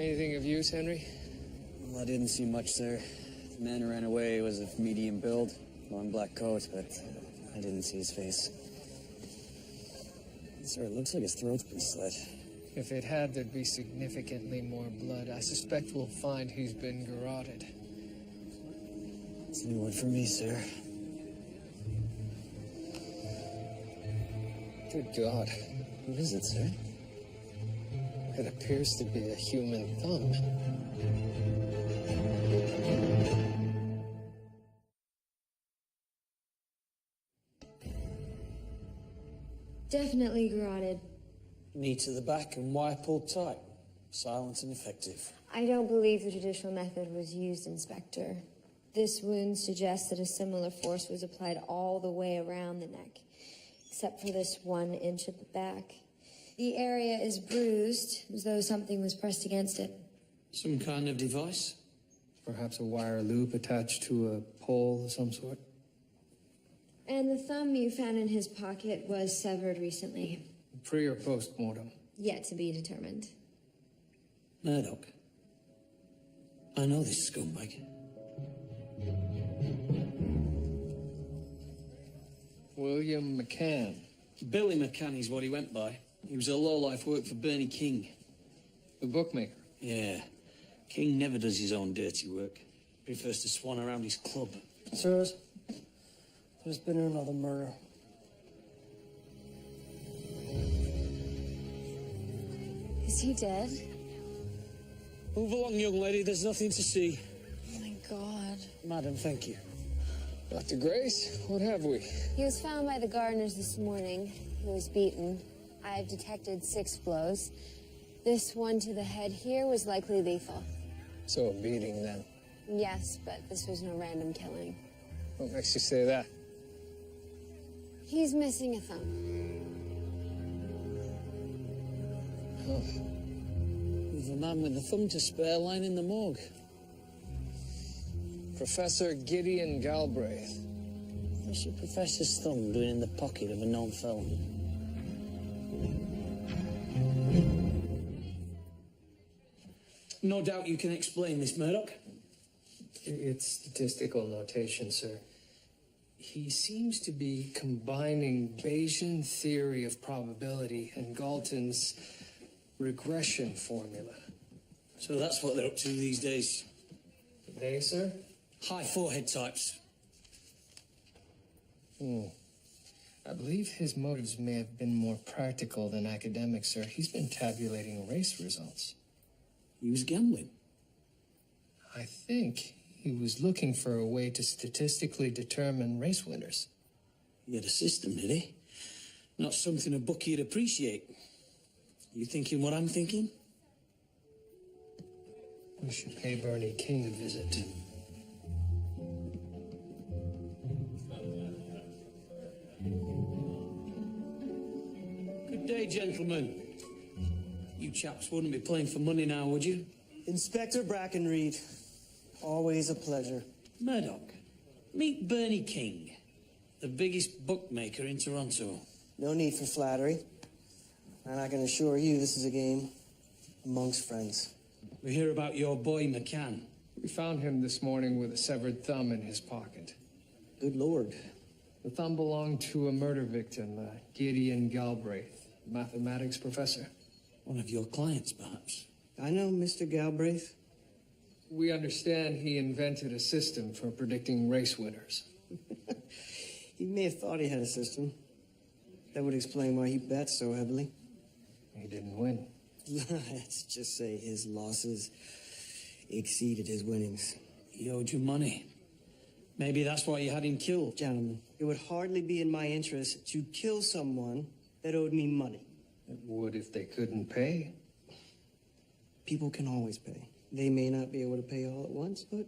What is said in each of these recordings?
Anything of use, Henry? Well, I didn't see much, sir. The man who ran away was of medium build, long black coat, but I didn't see his face. Sir, it looks like his throat's been slit. If it had, there'd be significantly more blood. I suspect we'll find who's been garroted. It's a new one for me, sir. Good God. What is it, sir? It appears to be a human thumb. Definitely garroted. Knee to the back and wire pulled tight. Silent and effective. I don't believe the traditional method was used, Inspector. This wound suggests that a similar force was applied all the way around the neck, except for this 1 inch at the back. The area is bruised, as though something was pressed against it. Some kind of device? Perhaps a wire loop attached to a pole of some sort. And the thumb you found in his pocket was severed recently. Pre or post-mortem? Yet to be determined. Murdoch. I know this scumbag. William McCann. Billy McCann is what he went by. He was a lowlife, worked for Bernie King. The bookmaker. Yeah. King never does his own dirty work. Prefers to swan around his club. Sirs, there's been another murder. Is he dead? Move along, young lady. There's nothing to see. Oh my God. Madam, thank you. Dr. Grace, what have we? He was found by the gardeners this morning. He was beaten. I've detected 6 blows. This one to the head here was likely lethal. So a beating, then. Yes, but this was no random killing. What makes you say that? He's missing a thumb. Oh. There's a man with a thumb to spare lying in the morgue. Professor Gideon Galbraith. What's your professor's thumb doing in the pocket of a known felon? No doubt you can explain this, Murdoch. It's statistical notation, sir. He seems to be combining Bayesian theory of probability and Galton's regression formula. So So that's what they're up to these days. They, sir? High forehead types. I believe his motives may have been more practical than academic, sir. He's been tabulating race results. He was gambling. I think he was looking for a way to statistically determine race winners. He had a system, did he? Not something a bookie'd appreciate. You thinking what I'm thinking? We should pay Bernie King a visit. Good day, gentlemen. You chaps wouldn't be playing for money now, would you? Inspector Brackenreed. Always a pleasure. Murdoch, meet Bernie King, the biggest bookmaker in Toronto. No need for flattery. And I can assure you this is a game amongst friends. We hear about your boy McCann. We found him this morning with a severed thumb in his pocket. Good Lord. The thumb belonged to a murder victim, Gideon Galbraith, mathematics professor. One of your clients, perhaps. I know Mr. Galbraith. We understand he invented a system for predicting race winners. He may have thought he had a system. That would explain why he bet so heavily. He didn't win. Let's just say his losses exceeded his winnings. He owed you money. Maybe that's why you had him killed. Gentlemen, it would hardly be in my interest to kill someone that owed me money. It would if they couldn't pay. People can always pay. They may not be able to pay all at once, but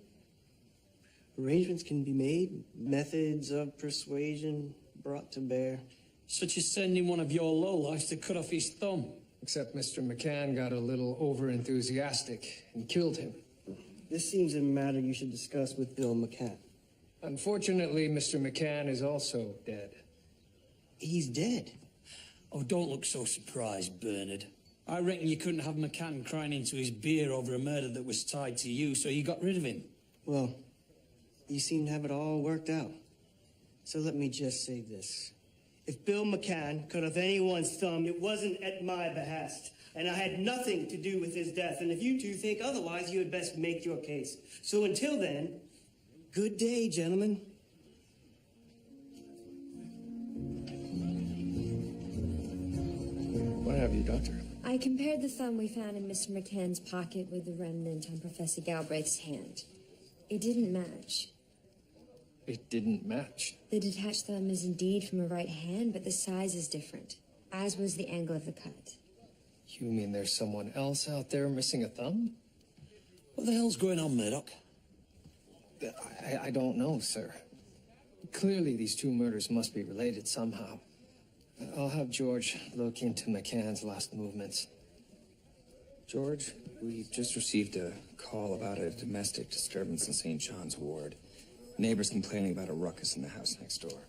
arrangements can be made, methods of persuasion brought to bear. Such as sending one of your lowlifes to cut off his thumb. Except Mr. McCann got a little over-enthusiastic and killed him. This seems a matter you should discuss with Bill McCann. Unfortunately, Mr. McCann is also dead. He's dead. Oh, don't look so surprised, Bernard. I reckon you couldn't have McCann crying into his beer over a murder that was tied to you, so you got rid of him. Well, you seem to have it all worked out. So let me just say this. If Bill McCann cut off anyone's thumb, it wasn't at my behest. And I had nothing to do with his death. And if you two think otherwise, you had best make your case. So until then, good day, gentlemen. What have you, Doctor? I compared the thumb we found in Mr. McCann's pocket with the remnant on Professor Galbraith's hand. It didn't match. It didn't match. The detached thumb is indeed from a right hand, but the size is different, as was the angle of the cut. You mean there's someone else out there missing a thumb? What the hell's going on, Murdoch? I don't know, sir. Clearly, these two murders must be related somehow. I'll have George look into McCann's last movements. George, we just received a call about a domestic disturbance in St. John's Ward. Neighbors complaining about a ruckus in the house next door.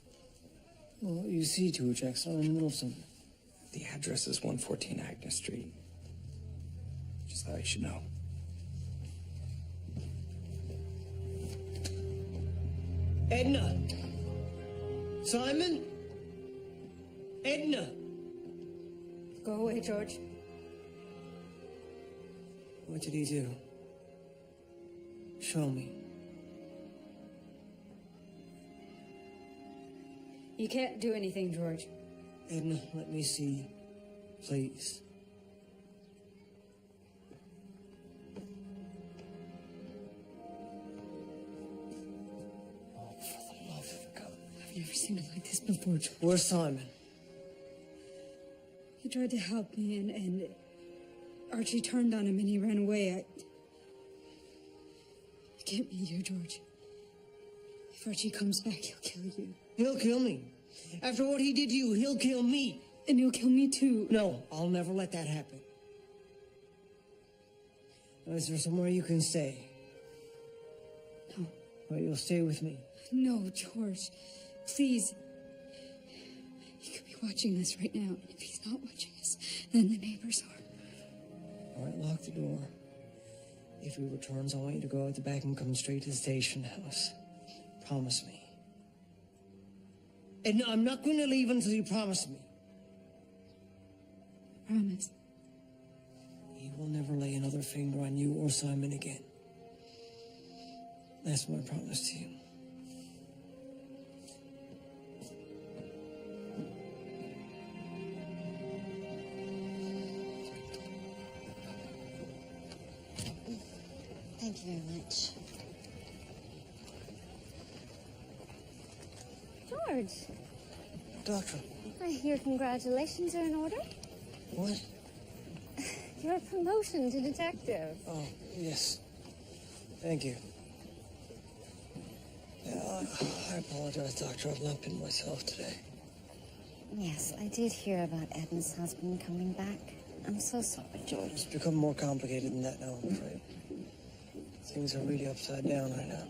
Well, you see to it, Jackson. I'm in the middle of something. The address is 114 Agnes Street. Just thought you should know. Edna! Simon? Edna! Go away, George. What did he do? Show me. You can't do anything, George. Edna, let me see, please. Oh, for the love of God. I've never seen it like this before, George. Where's Simon? He tried to help me, and Archie turned on him and he ran away. I can't be here, George. If Archie comes back, he'll kill you. He'll kill me. After what he did to you, he'll kill me. And he'll kill me too. No, I'll never let that happen. Now, is there somewhere you can stay? No. Well, you'll stay with me. No, George. Please. He could be watching us right now. And if he's not watching us, then the neighbors are. All right, lock the door. If he returns, I want you to go out the back and come straight to the station house. Promise me. And I'm not going to leave until you promise me. Promise. he will never lay another finger on you or Simon again. That's my promise to you. Thank you very much. George, Doctor. your congratulations are in order. What? Your promotion to detective. Oh, yes. Thank you. Yeah, I apologize, Doctor. I've not been myself today. Yes, I did hear about Edna's husband coming back. I'm so sorry, George. It's become more complicated than that now, I'm afraid. Things are really upside down right now.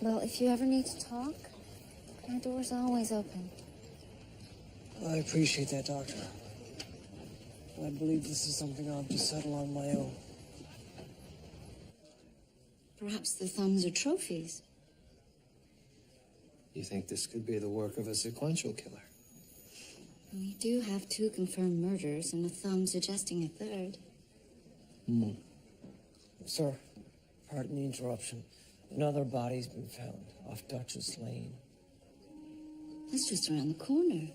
Well, if you ever need to talk, my door's always open. I appreciate that, Doctor. I believe this is something I'll have to settle on my own. Perhaps the thumbs are trophies. You think this could be the work of a sequential killer? We do have 2 confirmed murders and a thumb suggesting a third. Sir, pardon the interruption. Another body's been found off Duchess Lane. That's just around the corner.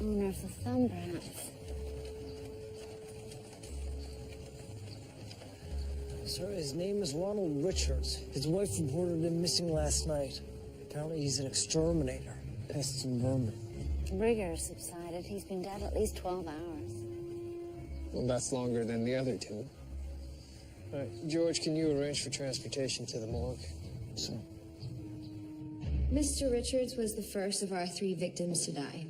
Owner of the thumb, perhaps. Sir, his name is Ronald Richards. His wife reported him missing last night. Apparently he's an exterminator. Pests and vermin. Rigor subsided. He's been dead at least 12 hours. Well, that's longer than the other 2. All right, George, can you arrange for transportation to the morgue? Sir. Mr. Richards was the first of our 3 victims to die.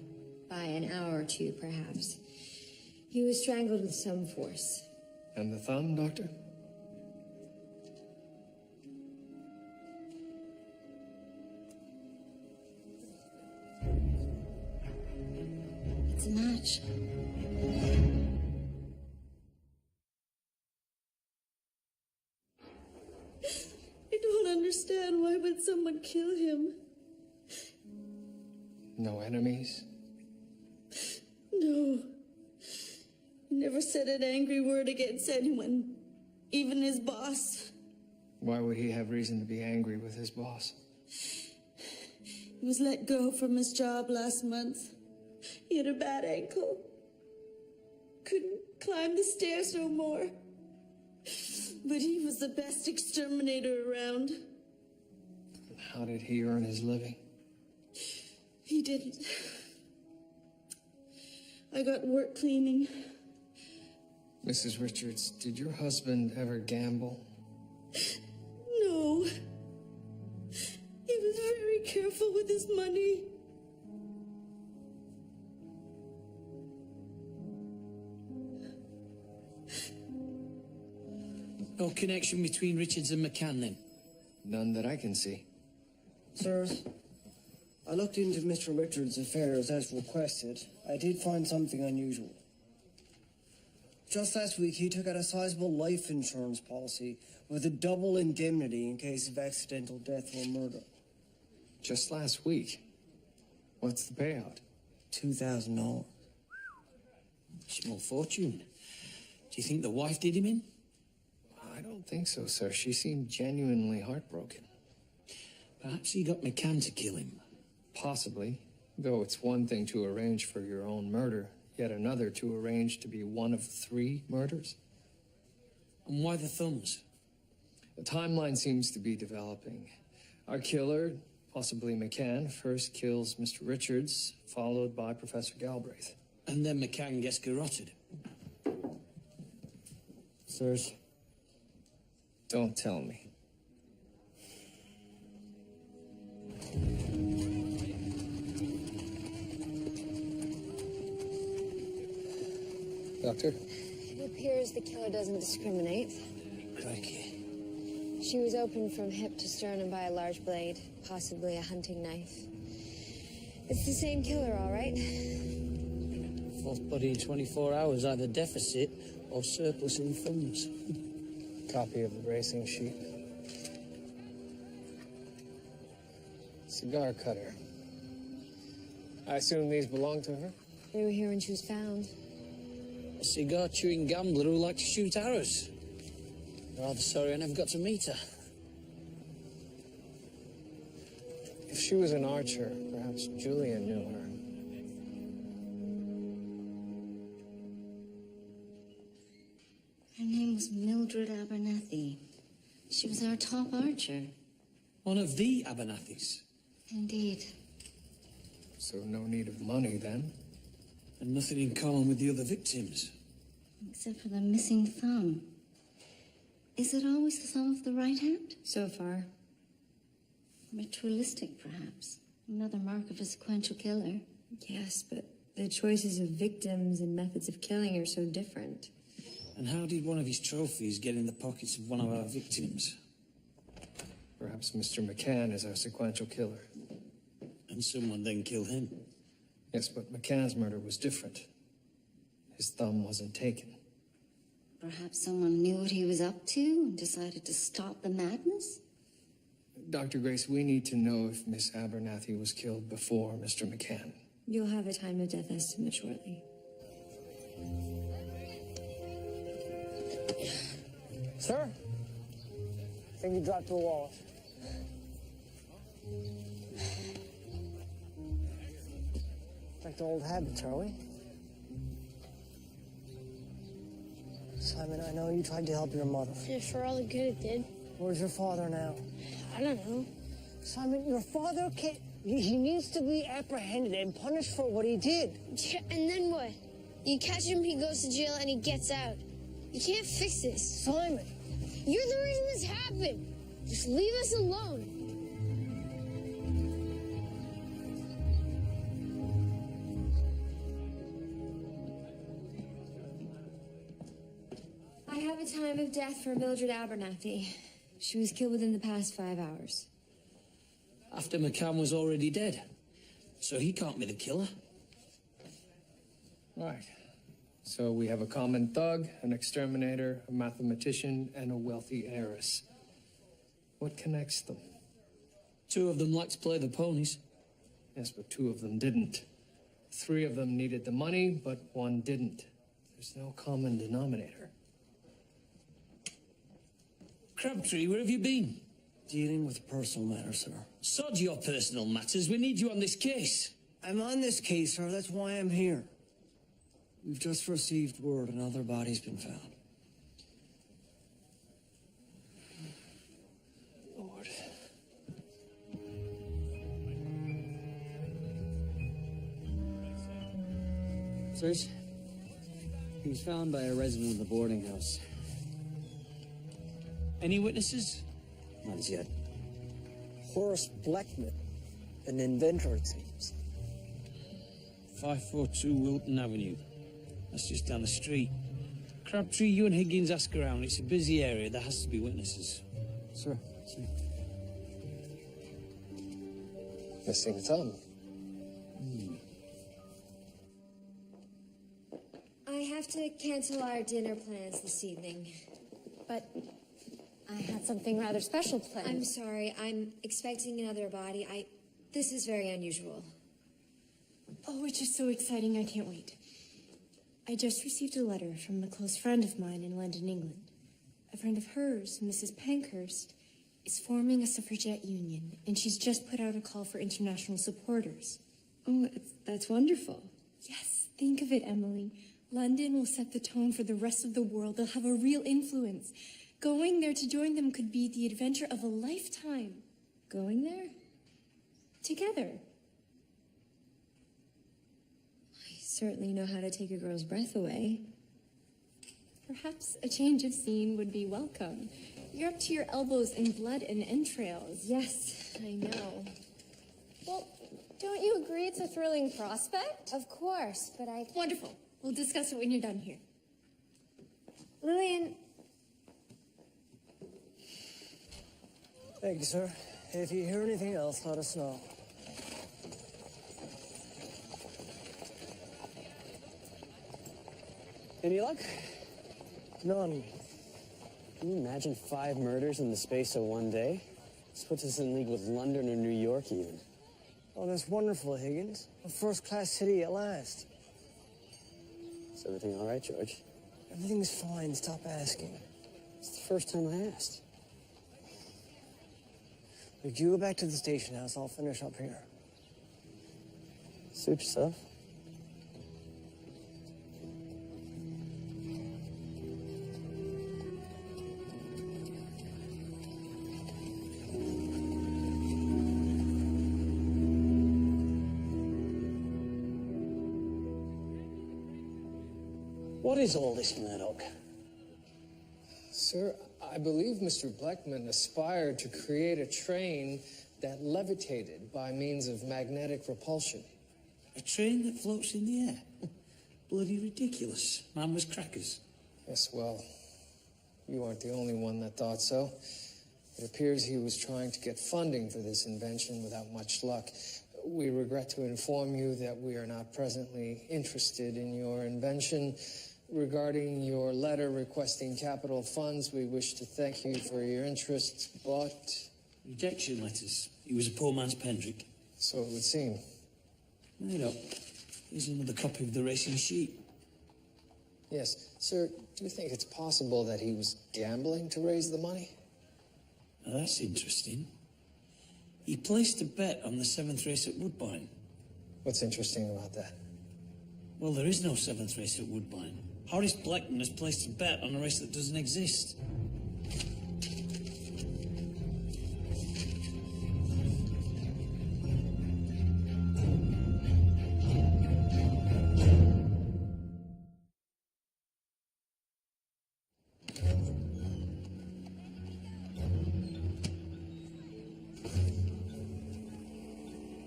By an hour or 2, perhaps. He was strangled with some force. And the thumb, Doctor? It's a match. I don't understand. Why would someone kill him? No enemies? No. He never said an angry word against anyone, even his boss. Why would he have reason to be angry with his boss? He was let go from his job last month. He had a bad ankle. Couldn't climb the stairs no more. But he was the best exterminator around. How did he earn his living? He didn't. I got work cleaning. Mrs. Richards, did your husband ever gamble? No. He was very careful with his money. No connection between Richards and McCann, then? None that I can see. Sirs, I looked into Mr. Richards' affairs as requested. I did find something unusual. Just last week, he took out a sizable life insurance policy with a double indemnity in case of accidental death or murder. Just last week? What's the payout? $2,000. Small fortune. Do you think the wife did him in? I don't think so, sir. She seemed genuinely heartbroken. Perhaps he got McCann to kill him. Possibly. Though it's one thing to arrange for your own murder, yet another to arrange to be one of 3 murders. And why the thumbs? The timeline seems to be developing. Our killer, possibly McCann, first kills Mr. Richards, followed by Professor Galbraith. And then McCann gets garroted. Sirs, don't tell me. Doctor? It appears the killer doesn't discriminate. crikey. She was opened from hip to sternum by a large blade, possibly a hunting knife. It's the same killer, all right? Fourth body in 24 hours, either deficit or surplus in thumbs. copy of the racing sheet. Cigar cutter. I assume these belong to her? They were here when she was found. A cigar-chewing gambler who liked to shoot arrows. Rather sorry I never got to meet her. If she was an archer, perhaps Julian knew her. Her name was Mildred Abernathy. She was our top archer. One of the Abernathys. Indeed. So no need of money, then? And nothing in common with the other victims. Except for the missing thumb. Is it always the thumb of the right hand? So far. Ritualistic, perhaps. Another mark of a sequential killer. Yes, but the choices of victims and methods of killing are so different. And how did one of his trophies get in the pockets of one of our victims? Perhaps Mr. McCann is our sequential killer. And someone then killed him. Yes, but McCann's murder was different. His thumb wasn't taken. Perhaps someone knew what he was up to and decided to stop the madness? Dr. Grace, we need to know if Miss Abernathy was killed before Mr. McCann. You'll have a time of death estimate shortly. Sir? I think you dropped your wallet. Back to old habits, are we? Simon, I know you tried to help your mother. Yeah, for all the good it did. Where's your father now? I don't know. Simon, your father can't... He needs to be apprehended and punished for what he did. Yeah, and then what? You catch him, he goes to jail, and he gets out. You can't fix this. Simon! You're the reason this happened. Just leave us alone. I have a time of death for Mildred Abernathy. She was killed within the past 5 hours. After McCann was already dead. So he can't be the killer. Right. So we have a common thug, an exterminator, a mathematician, and a wealthy heiress. What connects them? 2 of them like to play the ponies. Yes, but 2 of them didn't. 3 of them needed the money, but 1 didn't. There's no common denominator. Crabtree, where have you been? Dealing with personal matters, sir. Sod your personal matters. We need you on this case. I'm on this case, sir. That's why I'm here. We've just received word another body's been found. Lord. Search. He was found by a resident of the boarding house. Any witnesses? Not as yet. Horace Blackman, an inventor, it seems. 542 Wilton Avenue. That's just down the street. Crabtree, you and Higgins ask around. It's a busy area. There has to be witnesses. Sir. Missing thumb. I have to cancel our dinner plans this evening. But I had something rather special planned. I'm sorry. I'm expecting another body. This is very unusual. Oh, it's just so exciting. I can't wait. I just received a letter from a close friend of mine in London, England. A friend of hers, Mrs. Pankhurst, is forming a suffragette union, and she's just put out a call for international supporters. Oh, that's wonderful. Yes, think of it, Emily. London will set the tone for the rest of the world. They'll have a real influence. Going there to join them could be the adventure of a lifetime. Going there? Together. I certainly know how to take a girl's breath away. Perhaps a change of scene would be welcome. You're up to your elbows in blood and entrails. Yes, I know. Well, don't you agree it's a thrilling prospect? Of course, but I... Wonderful. We'll discuss it when you're done here. Lillian... Thank you, sir. If you hear anything else, let us know. Any luck? None. Can you imagine 5 murders in the space of one day? This puts us in league with London or New York, even. Oh, that's wonderful, Higgins. A first-class city at last. Is everything all right, George? Everything's fine. Stop asking. It's the first time I asked. If you go back to the station house, I'll finish up here. Suit yourself. What is all this, Murdoch? Sir, I believe Mr. Blackman aspired to create a train that levitated by means of magnetic repulsion. A train that floats in the air? Bloody ridiculous. Man was crackers. Yes, well, you aren't the only one that thought so. It appears he was trying to get funding for this invention without much luck. We regret to inform you that we are not presently interested in your invention. Regarding your letter requesting capital funds, we wish to thank you for your interest, but... Rejection letters. He was a poor man's Pendrick. So it would seem. Made up. Here's another copy of the racing sheet. Yes. Sir, do you think it's possible that he was gambling to raise the money? Now that's interesting. He placed a bet on the 7th race at Woodbine. What's interesting about that? Well, there is no 7th race at Woodbine. Horace Blackman has placed a bet on a race that doesn't exist.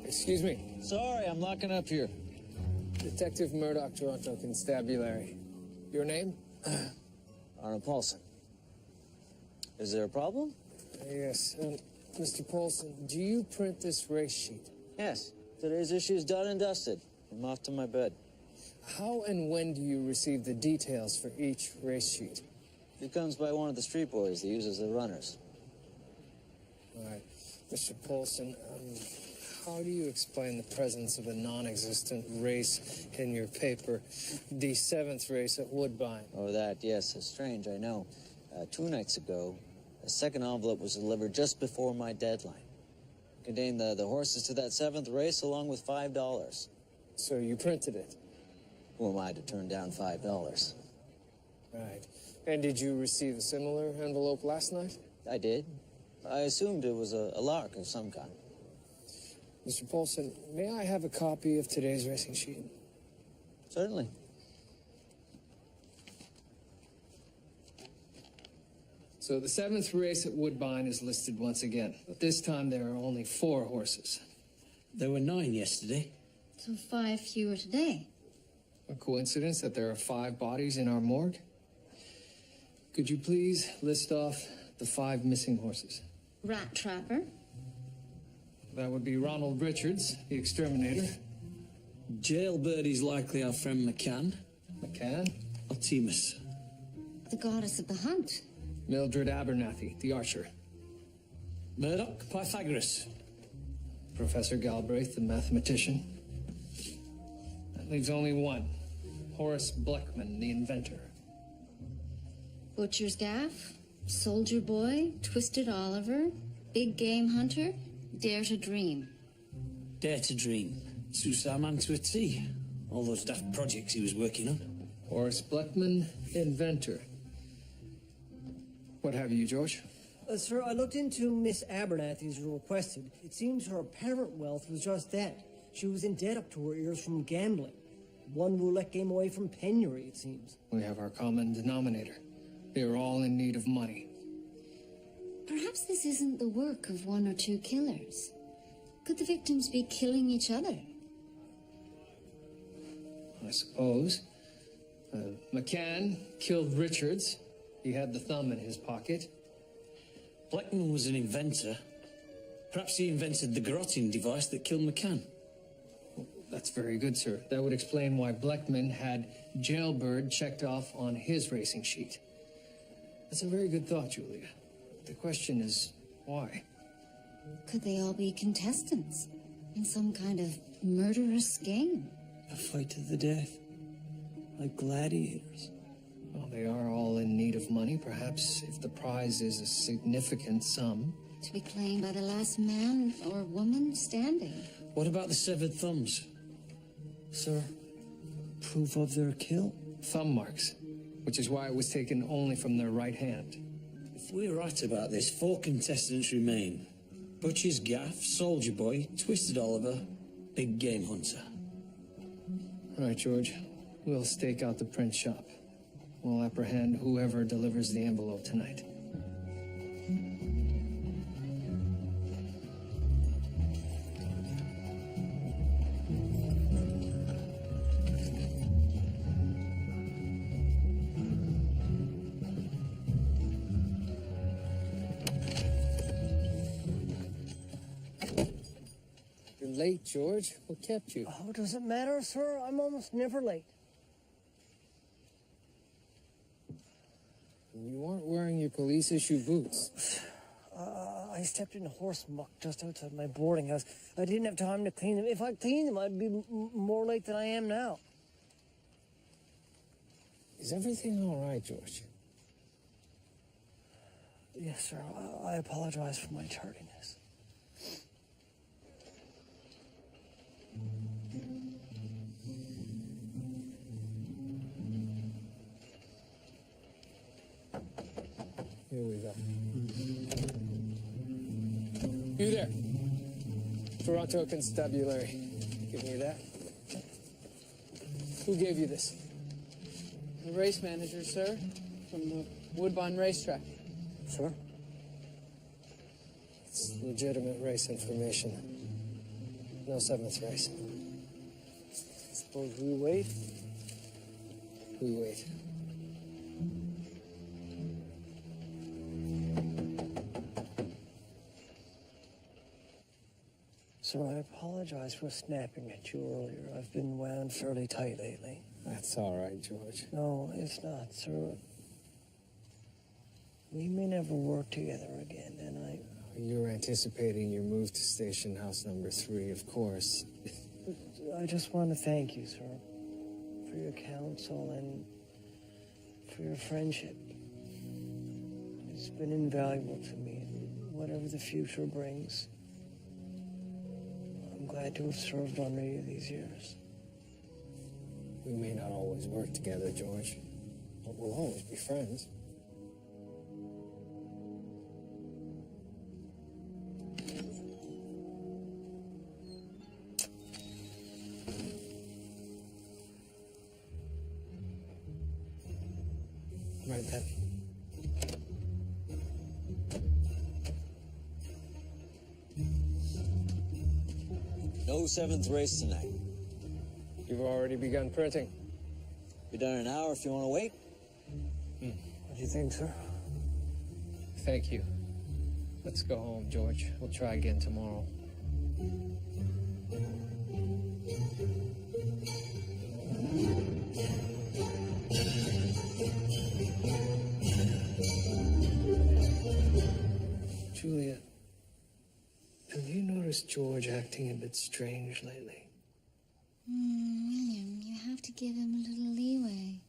Excuse me. Sorry, I'm locking up here. Detective Murdoch, Toronto Constabulary. Your name? Arnold Paulson. Is there a problem? Yes. Mr. Paulson, do you print this race sheet? Yes. Today's issue is done and dusted. I'm off to my bed. How and when do you receive the details for each race sheet? It comes by one of the street boys that uses the runners. All right. Mr. Paulson, how do you explain the presence of a non-existent race in your paper, the 7th race at Woodbine? Oh, that, yes. It's strange, I know. 2 nights ago, a second envelope was delivered just before my deadline. It contained the horses to that 7th race along with $5. So you printed it? Who am I to turn down $5? Right. And did you receive a similar envelope last night? I did. I assumed it was a lark of some kind. Mr. Paulson, may I have a copy of today's racing sheet? Certainly. So the 7th race at Woodbine is listed once again, but this time there are only 4 horses. There were 9 yesterday. So 5 fewer today. A coincidence that there are 5 bodies in our morgue? Could you please list off the 5 missing horses? Rat Trapper. That would be Ronald Richards, the exterminator. Jailbird is likely our friend McCann. McCann? Artemis. The goddess of the hunt. Mildred Abernathy, the archer. Murdoch, Pythagoras. Professor Galbraith, the mathematician. That leaves only one. Horace Blackman, the inventor. Butcher's Gaff. Soldier Boy. Twisted Oliver. Big Game Hunter. Dare to Dream. Dare to Dream. Suits our man to a T. All those daft projects he was working on. Horace Blackman, inventor. What have you, George? Sir, I looked into Miss Abernathy's requested. It seems her apparent wealth was just that. She was in debt up to her ears from gambling. One roulette game away from penury, it seems. We have our common denominator. They are all in need of money. Perhaps this isn't the work of 1 or 2 killers. Could the victims be killing each other? I suppose. McCann killed Richards. He had the thumb in his pocket. Blackman was an inventor. Perhaps he invented the garroting device that killed McCann. That's very good, sir. That would explain why Blackman had Jailbird checked off on his racing sheet. That's a very good thought, Julia. The question is, why? Could they all be contestants in some kind of murderous game? A fight to the death, like gladiators. Well, they are all in need of money. Perhaps if the prize is a significant sum. To be claimed by the last man or woman standing. What about the severed thumbs? Sir, proof of their kill? Thumb marks, which is why it was taken only from their right hand. If we're right about this, 4 contestants remain. Butcher's Gaff, Soldier Boy, Twisted Oliver, Big Game Hunter. All right, George. We'll stake out the print shop. We'll apprehend whoever delivers the envelope tonight. You're late, George. What kept you? Oh, does it matter, sir? I'm almost never late. You weren't wearing your police-issue boots. I stepped in horse muck just outside my boarding house. I didn't have time to clean them. If I cleaned them, I'd be more late than I am now. Is everything all right, George? Yes, sir. I apologize for my tardiness. Here we go. You there. Toronto Constabulary. Give me that. Who gave you this? The race manager, sir, from the Woodbine racetrack. Sir? It's legitimate race information. No 7th race. Suppose we wait? We wait. Sir, I apologize for snapping at you earlier. I've been wound fairly tight lately. That's all right, George. No, it's not, sir. We may never work together again, and You're anticipating your move to station house number 3, of course. I just want to thank you, sir, for your counsel and for your friendship. It's been invaluable to me, whatever the future brings. I'm glad to have served under you these years. We may not always work together, George, but we'll always be friends. Right then. No 7th race tonight. You've already begun printing. Be done in an hour if you want to wait. What do you think, sir? Thank you. Let's go home, George. We'll try again tomorrow. Julia, have you noticed George acting a bit strange lately? William, you have to give him a little leeway.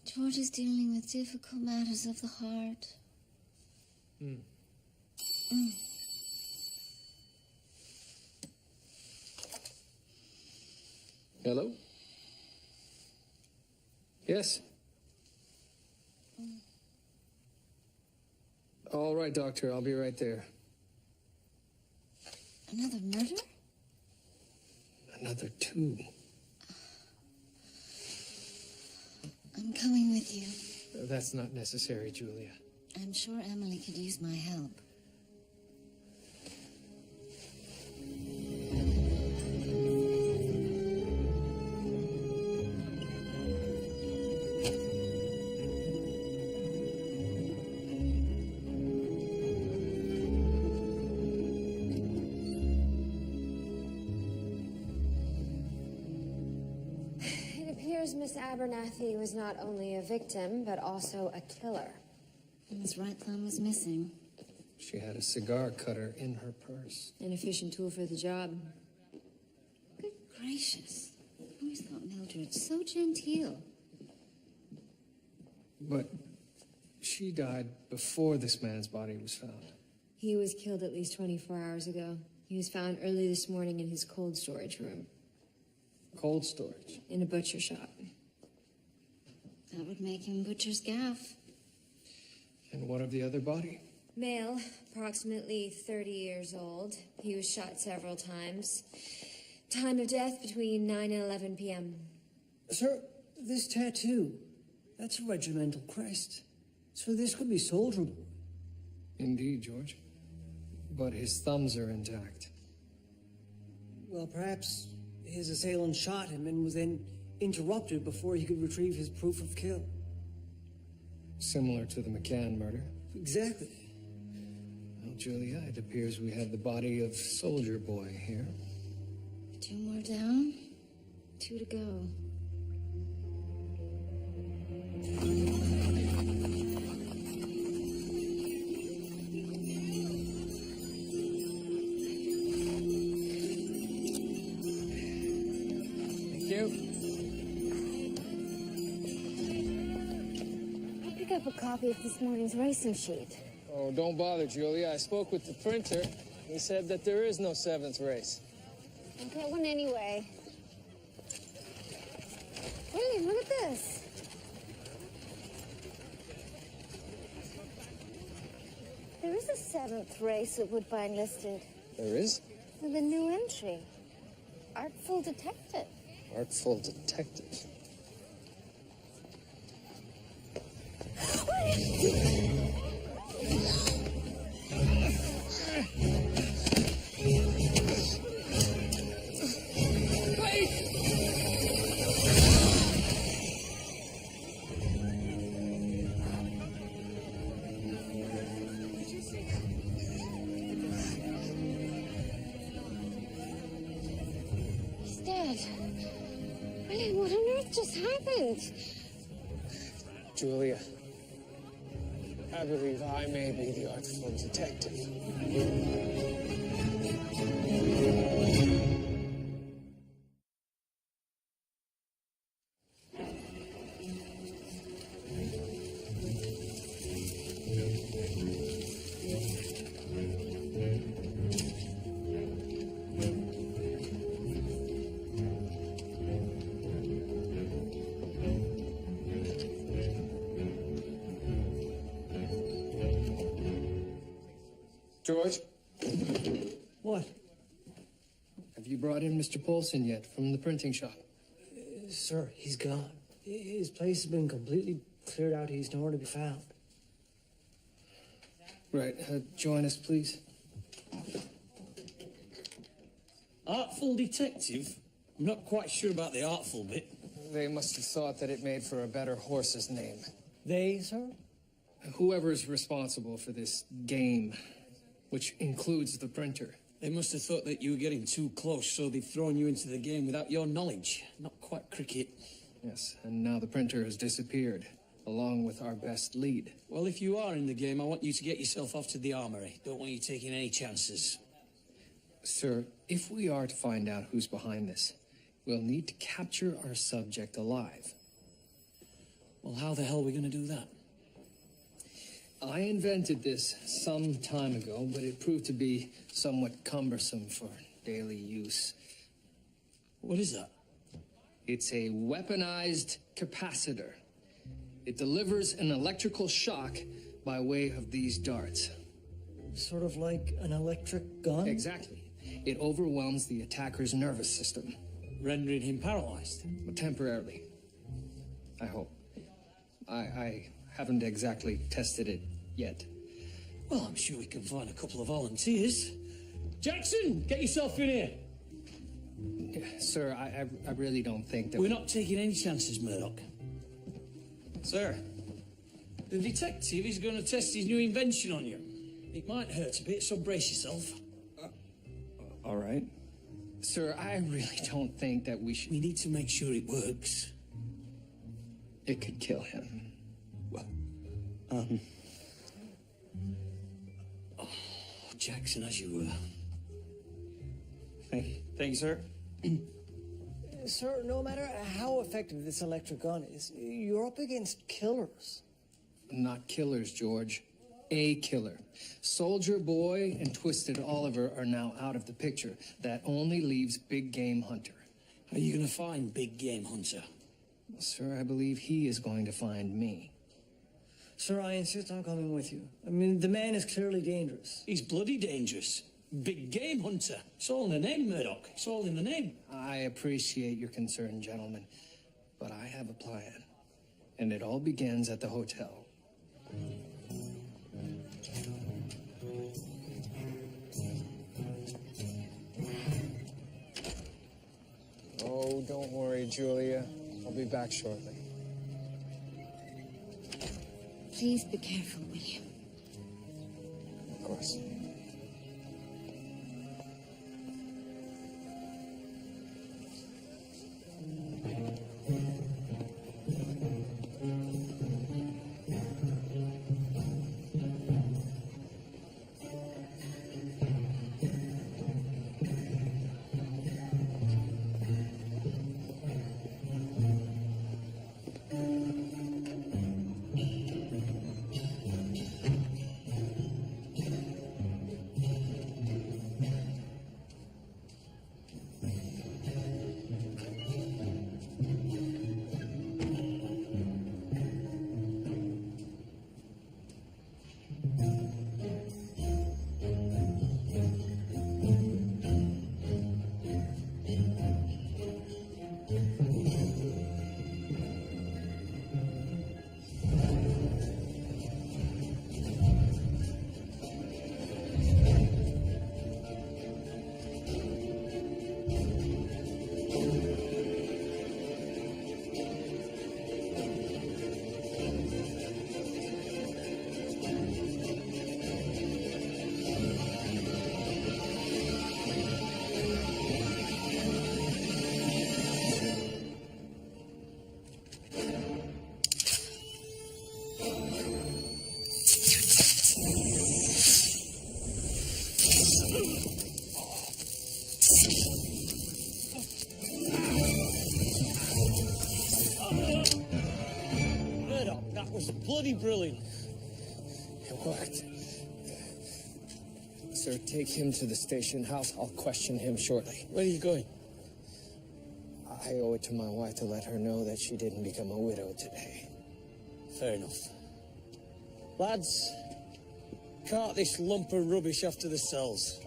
George is dealing with difficult matters of the heart. Hello? Yes? All right, Doctor. I'll be right there. Another murder? Another 2. I'm coming with you. That's not necessary, Julia. I'm sure Emily could use my help. Miss Abernathy was not only a victim, but also a killer. And his right thumb was missing. She had a cigar cutter in her purse. An efficient tool for the job. Good gracious. I always thought Mildred so genteel. But she died before this man's body was found. He was killed at least 24 hours ago. He was found early this morning in his cold storage room. Cold storage? In a butcher shop. That would make him butcher's gaff. And what of the other body? Male, approximately 30 years old. He was shot several times. Time of death between 9 and 11 p.m. Sir, this tattoo, that's a regimental crest. So this could be Soldier Boy. Indeed, George. But his thumbs are intact. Well, perhaps his assailant shot him and was then interrupted before he could retrieve his proof of kill. Similar to the McCann murder. Exactly. Well, Julia, it appears we have the body of Soldier Boy here. 2 more down, 2 to go. I'll pick up a copy of this morning's racing sheet. Oh, don't bother, Julia. I spoke with the printer. He said that there is no 7th race. I'll get one anyway. William, look at this. There is a 7th race at Woodbine listed. There is? With a new entry. Artful Detective. Artful Detective. He's dead. William, what on earth just happened? Julia, I believe I may be the Artful Detective. George? What? Have you brought in Mr. Paulson yet from the printing shop? Sir, he's gone. His place has been completely cleared out. He's nowhere to be found. Right. Join us, please. Artful Detective? I'm not quite sure about the artful bit. They must have thought that it made for a better horse's name. They, sir? Whoever's responsible for this game, which includes the printer. They must have thought that you were getting too close, so they've thrown you into the game without your knowledge. Not quite cricket. Yes, and now the printer has disappeared, along with our best lead. Well, if you are in the game, I want you to get yourself off to the armory. Don't want you taking any chances. Sir, if we are to find out who's behind this, we'll need to capture our subject alive. Well, how the hell are we going to do that? I invented this some time ago, but it proved to be somewhat cumbersome for daily use. What is that? It's a weaponized capacitor. It delivers an electrical shock by way of these darts. Sort of like an electric gun? Exactly. It overwhelms the attacker's nervous system. Rendering him paralyzed? Temporarily. I hope. I haven't exactly tested it yet. Well, I'm sure we can find a couple of volunteers. Jackson, get yourself in here. Sir, I really don't think that... We're not taking any chances, Murdoch. Sir, the detective is going to test his new invention on you. It might hurt a bit, so brace yourself. All right. Sir, I really don't think that we should... We need to make sure it works. It could kill him. Oh, Jackson, as you were. Thank you, sir. Sir, no matter how effective this electric gun is, you're up against killers. Not killers, George. A killer. Soldier Boy and Twisted Oliver are now out of the picture. That only leaves Big Game Hunter. How are you going to find Big Game Hunter? Sir, I believe he is going to find me. Sir, I insist on coming with you. I mean, the man is clearly dangerous. He's bloody dangerous. Big Game Hunter. It's all in the name, Murdoch. It's all in the name. I appreciate your concern, gentlemen, but I have a plan. And it all begins at the hotel. Oh, don't worry, Julia. I'll be back shortly. Please be careful, William. Of course. Murdoch, that was bloody brilliant. It worked. Sir, take him to the station house. I'll question him shortly. Where are you going? I owe it to my wife to let her know that she didn't become a widow today. Fair enough. Lads, cart this lump of rubbish off to the cells.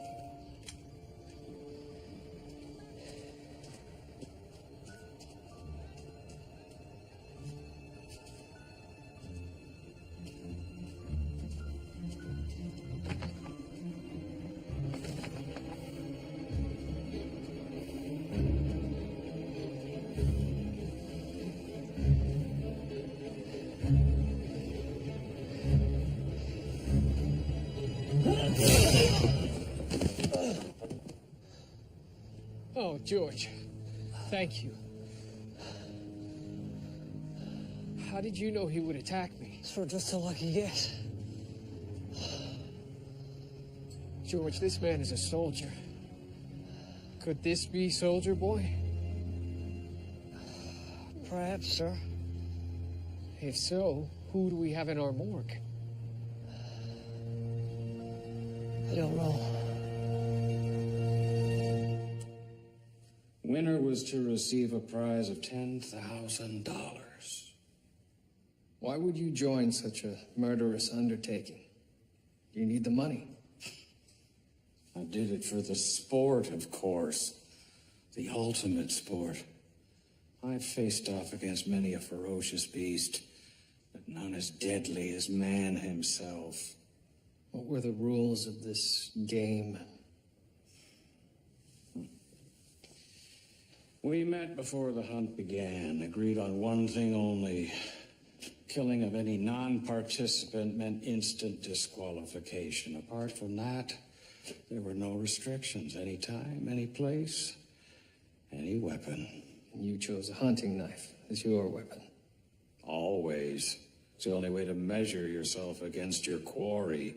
Oh, George, thank you. How did you know he would attack me? Sir, just a lucky guess. George, this man is a soldier. Could this be Soldier Boy? Perhaps, sir. If so, who do we have in our morgue? I don't know. Winner was to receive a prize of $10,000. Why would you join such a murderous undertaking? You need the money. I did it for the sport, of course. The ultimate sport. I've faced off against many a ferocious beast, but none as deadly as man himself. What were the rules of this game? We met before the hunt began, agreed on one thing only. Killing of any non-participant meant instant disqualification. Apart from that, there were no restrictions. Any time, any place, any weapon. You chose a hunting knife as your weapon. Always. It's the only way to measure yourself against your quarry.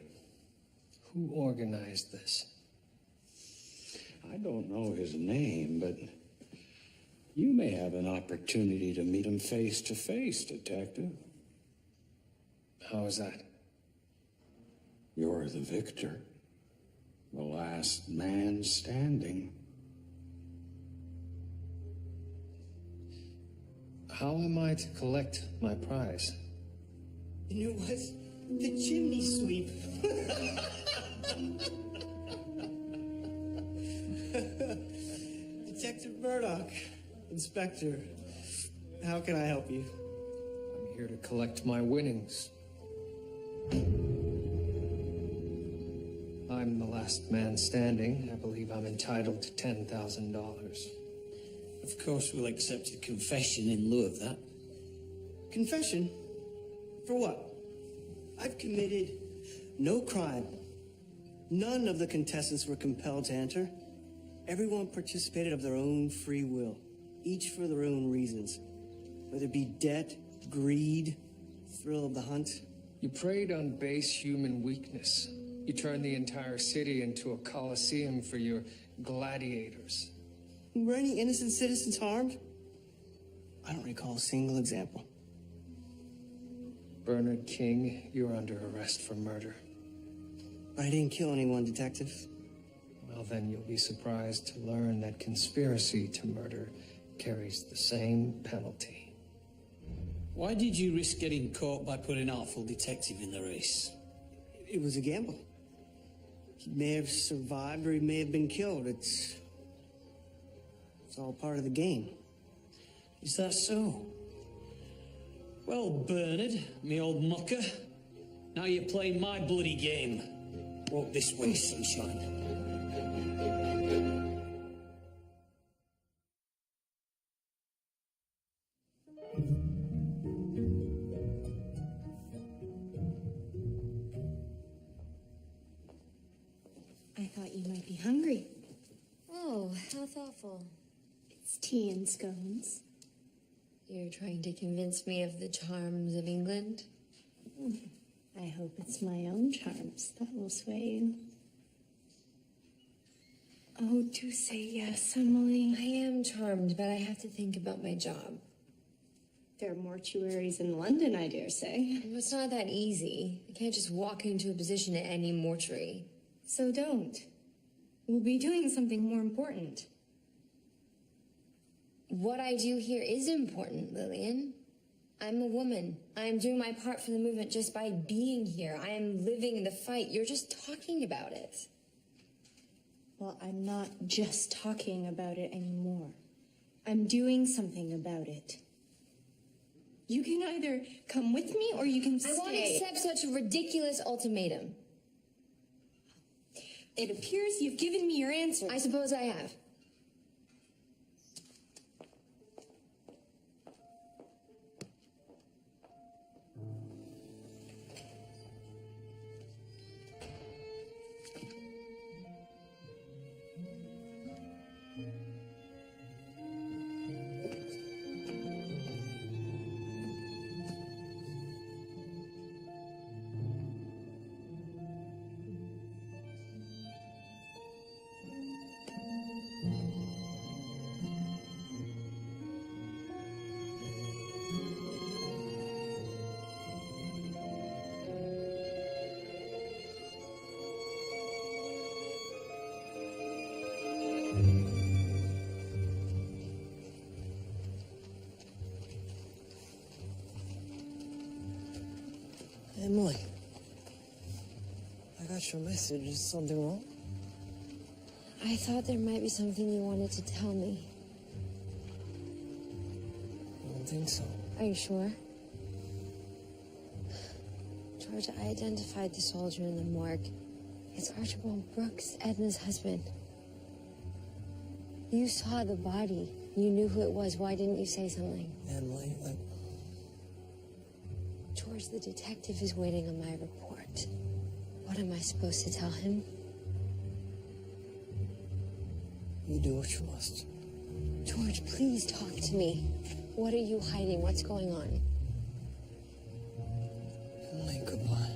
Who organized this? I don't know his name, but you may have an opportunity to meet him face to face, Detective. How is that? You're the victor. The last man standing. How am I to collect my prize? And it was the chimney sweep. Detective Murdoch, Inspector, how can I help you? I'm here to collect my winnings. I'm the last man standing. I believe I'm entitled to $10,000. Of course, we'll accept a confession in lieu of that. Confession? For what? I've committed no crime. None of the contestants were compelled to enter. Everyone participated of their own free will, each for their own reasons. Whether it be debt, greed, thrill of the hunt. You preyed on base human weakness. You turned the entire city into a coliseum for your gladiators. Were any innocent citizens harmed? I don't recall a single example. Bernard King, you're under arrest for murder. But I didn't kill anyone, Detective. Well, then you'll be surprised to learn that conspiracy to murder carries the same penalty. Why did you risk getting caught by putting Artful Detective in the race? It was a gamble. He may have survived or he may have been killed. It's all part of the game. Is that so? Well, Bernard, me old mucker, now you're playing my bloody game. Walk this way, sunshine. I thought you might be hungry. Oh, how thoughtful. It's tea and scones. You're trying to convince me of the charms of England? I hope it's my own charms that will sway you. Oh, do say yes, Emily. I am charmed, but I have to think about my job. There are mortuaries in London, I dare say. Well, it's not that easy. I can't just walk into a position at any mortuary. So don't. We'll be doing something more important. What I do here is important, Lillian. I'm a woman. I am doing my part for the movement just by being here. I am living the fight. You're just talking about it. Well, I'm not just talking about it anymore. I'm doing something about it. You can either come with me or you can stay. I won't accept such a ridiculous ultimatum. It appears you've given me your answer. I suppose I have. Emily, I got your message. Is something wrong? I thought there might be something you wanted to tell me. I don't think so. Are you sure? George, I identified the soldier in the morgue. It's Archibald Brooks, Edna's husband. You saw the body. You knew who it was. Why didn't you say something? Emily, George, the detective is waiting on my report. What am I supposed to tell him? you do what you must. George, please talk to me. What are you hiding? What's going on? Only goodbye.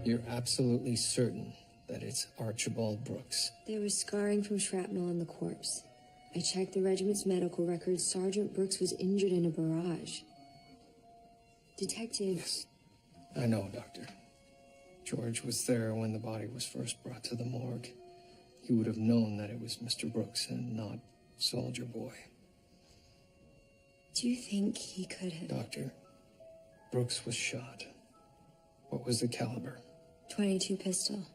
You're absolutely certain that it's Archibald Brooks? There was scarring from shrapnel on the corpse. I checked the regiment's medical records. Sergeant Brooks was injured in a barrage. Detective... Yes, I know, Doctor. George was there when the body was first brought to the morgue. He would have known that it was Mr. Brooks and not Soldier Boy. Do you think he could have... Doctor, Brooks was shot. What was the caliber? .22 pistol.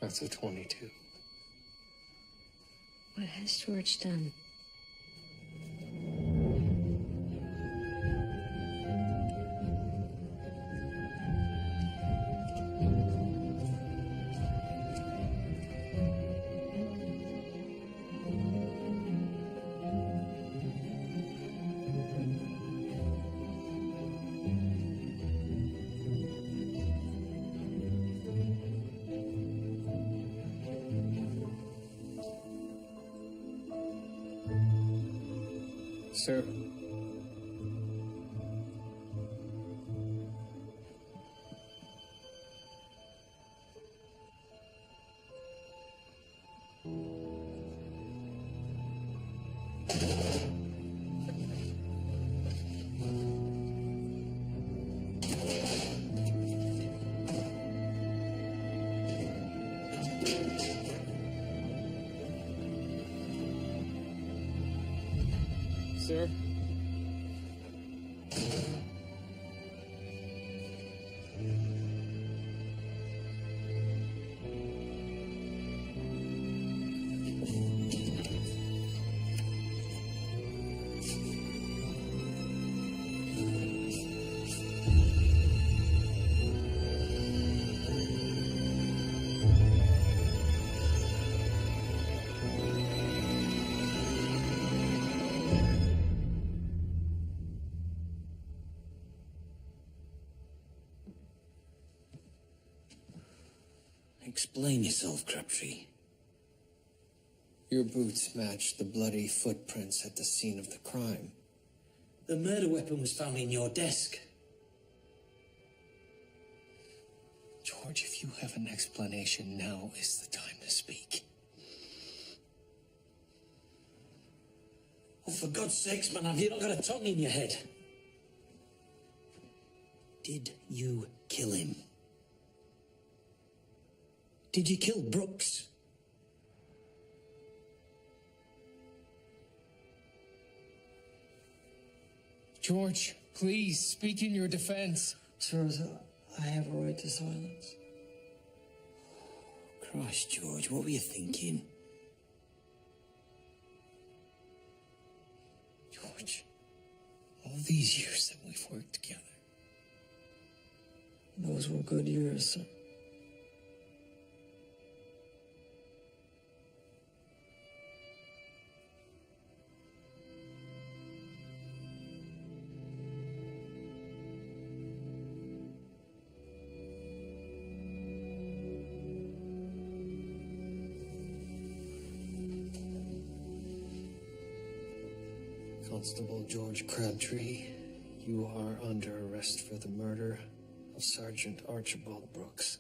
That's a 22. What has George done? Sir. Sir? Explain yourself, Crabtree. Your boots match the bloody footprints at the scene of the crime. The murder weapon was found in your desk. George, if you have an explanation, now is the time to speak. Oh, for God's sakes, man, have you not got a tongue in your head? Did you kill him? Did you kill Brooks? George, please, speak in your defense. Sir, I have a right to silence. Christ, George, what were you thinking? George, all these years that we've worked together. Those were good years, sir. Constable George Crabtree, you are under arrest for the murder of Sergeant Archibald Brooks.